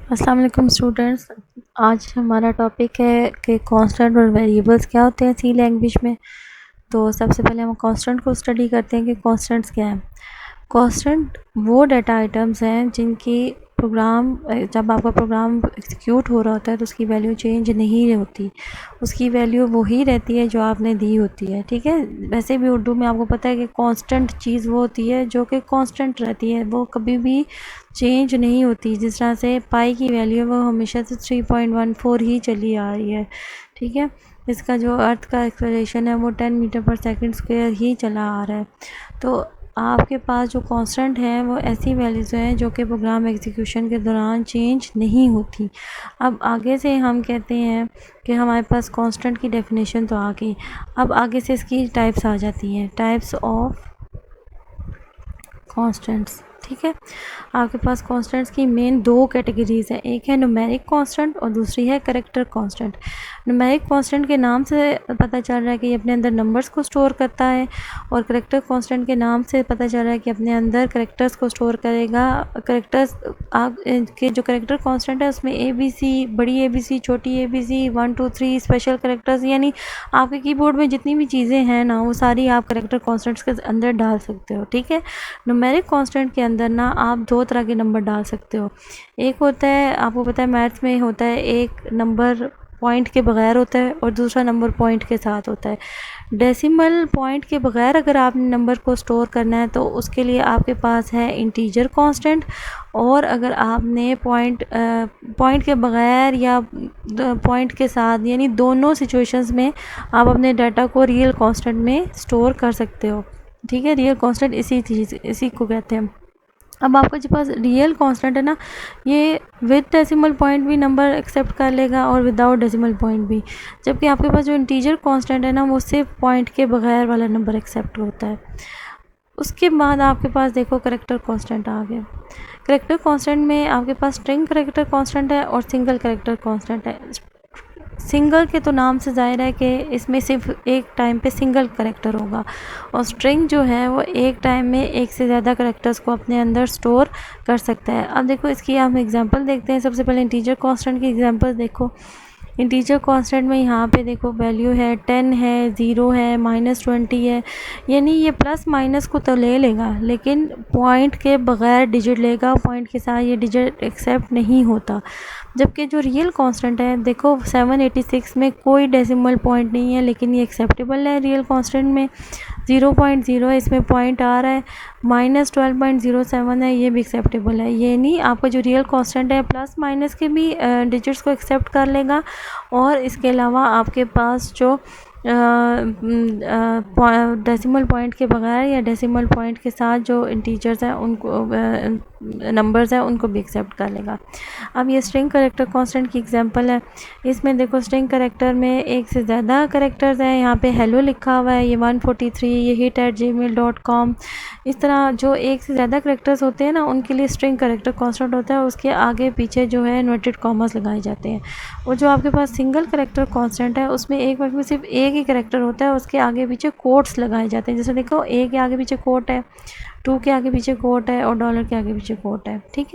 अस्सलाम वालेकुम स्टूडेंट्स। आज हमारा टॉपिक है कि कांस्टेंट और वेरिएबल्स क्या होते हैं सी लैंग्वेज में। तो सबसे पहले हम कांस्टेंट को स्टडी करते हैं कि कांस्टेंट्स क्या हैं। कांस्टेंट वो डाटा आइटम्स हैं जिनकी जब आपका प्रोग्राम एग्जीक्यूट हो रहा होता है तो उसकी वैल्यू चेंज नहीं होती, उसकी वैल्यू वही रहती है जो आपने दी होती है। ठीक है, वैसे भी उर्दू में आपको पता है कि कांस्टेंट चीज़ वो होती है जो कि कांस्टेंट रहती है, वो कभी भी चेंज नहीं होती। जिस तरह से पाई की वैल्यू वो हमेशा से 3.14 ही चली आ रही है। ठीक है, इसका जो अर्थ का एक्सलेशन है वो 10 मीटर पर सेकंड स्क्वायर ही चला आ रहा है। तो आपके पास जो कांस्टेंट है वो ऐसी वैल्यूज़ हैं जो कि प्रोग्राम एग्जीक्यूशन के दौरान चेंज नहीं होती। अब आगे से हम कहते हैं कि हमारे पास कांस्टेंट की डेफिनेशन तो आ गई। अब आगे से इसकी टाइप्स आ जाती हैं, टाइप्स ऑफ कांस्टेंट्स। ठीक है, आपके पास कांस्टेंट्स की मेन दो कैटेगरीज हैं, एक है न्यूमेरिक कांस्टेंट और दूसरी है कैरेक्टर कांस्टेंट। न्यूमेरिक कांस्टेंट के नाम से पता चल रहा है कि ये अपने अंदर नंबर्स को स्टोर करता है, और कैरेक्टर कांस्टेंट के नाम से पता चल रहा है कि अपने अंदर कैरेक्टर्स को स्टोर करेगा। कैरेक्टर्स के जो कैरेक्टर कांस्टेंट है उसमें ABC, बड़ी ABC, छोटी ABC, 1 2 3 स्पेशल कैरेक्टर्स, यानी आपके कीबोर्ड में जितनी भी चीज़ें हैं ना वो सारी आप कैरेक्टर कांस्टेंट्स के अंदर डाल सकते हो। ठीक है, न्यूमेरिक कांस्टेंट के अंदर ना आप दो तरह के नंबर डाल सकते हो। एक होता है, आपको पता है मैथ्स में होता है, एक नंबर पॉइंट के बगैर होता है और दूसरा नंबर पॉइंट के साथ होता है। डेसिमल पॉइंट के बगैर अगर आपने नंबर को स्टोर करना है तो उसके लिए आपके पास है इंटीजर कांस्टेंट, और अगर आपने पॉइंट के बगैर या पॉइंट के साथ, यानी दोनों सिचुएशंस में आप अपने डाटा को रियल कांस्टेंट में स्टोर कर सकते हो। ठीक है, रियल कांस्टेंट इसी को कहते हैं। अब आपके जो पास रियल कांस्टेंट है ना, ये विद डेसिमल पॉइंट भी नंबर एक्सेप्ट कर लेगा और विदाउट डेसिमल पॉइंट भी, जबकि आपके पास जो इंटीजर कांस्टेंट है ना वो सिर्फ पॉइंट के बगैर वाला नंबर एक्सेप्ट होता है। उसके बाद आपके पास देखो करेक्टर कांस्टेंट आ गया। करेक्टर कांस्टेंट में आपके पास स्ट्रिंग करेक्टर कांस्टेंट है और सिंगल करेक्टर कांस्टेंट है। सिंगल के तो नाम से ज़ाहिर है कि इसमें सिर्फ एक टाइम पे सिंगल करेक्टर होगा, और स्ट्रिंग जो है वो एक टाइम में एक से ज़्यादा करेक्टर्स को अपने अंदर स्टोर कर सकता है। अब देखो इसकी हम एग्जांपल देखते हैं। सबसे पहले इंटीजर कांस्टेंट की एग्जांपल देखो। इंटीजर कांस्टेंट में यहाँ पे देखो वैल्यू है 10 है, 0 है, -20 है, यानी ये प्लस माइनस को तो ले लेगा लेकिन पॉइंट के बगैर डिजिट लेगा, पॉइंट के साथ ये डिजिट एक्सेप्ट नहीं होता। जबकि जो रियल कांस्टेंट है देखो 786 में कोई डेसिमल पॉइंट नहीं है लेकिन ये एक्सेप्टेबल है रियल कांस्टेंट में। 0.0 इसमें पॉइंट आ रहा है, -12.07 है, ये भी एक्सेप्टेबल है। ये नहीं, आपका जो रियल कांस्टेंट है प्लस माइनस के भी डिजिट्स को एक्सेप्ट कर लेगा, और इसके अलावा आपके पास जो डेसिमल पॉइंट के बगैर या डेसिमल पॉइंट के साथ जो इंटीजर्स हैं उनको नंबर्स हैं उनको भी एक्सेप्ट कर लेगा। अब ये स्ट्रिंग करेक्टर कांस्टेंट की एग्जांपल है। इसमें देखो स्ट्रिंग करेक्टर में एक से ज़्यादा करेक्टर्स हैं, यहाँ पे हेलो लिखा हुआ है, ये 143, ये hit@gmail.com। इस तरह जो एक से ज़्यादा करेक्टर्स होते हैं ना उनके लिए स्ट्रिंग करेक्टर कांस्टेंट होता है, उसके आगे पीछे जो है इन्वर्टेड कॉमास लगाए जाते हैं। और जो आपके पास सिंगल करेक्टर कांस्टेंट है उसमें एक वक्त में सिर्फ एक ही करेक्टर होता है, उसके आगे पीछे कोट्स लगाए जाते हैं। जैसे देखो A के आगे पीछे कोट है, 2 के आगे पीछे कोट है और $के आगे पीछे कोट है। ठीक है।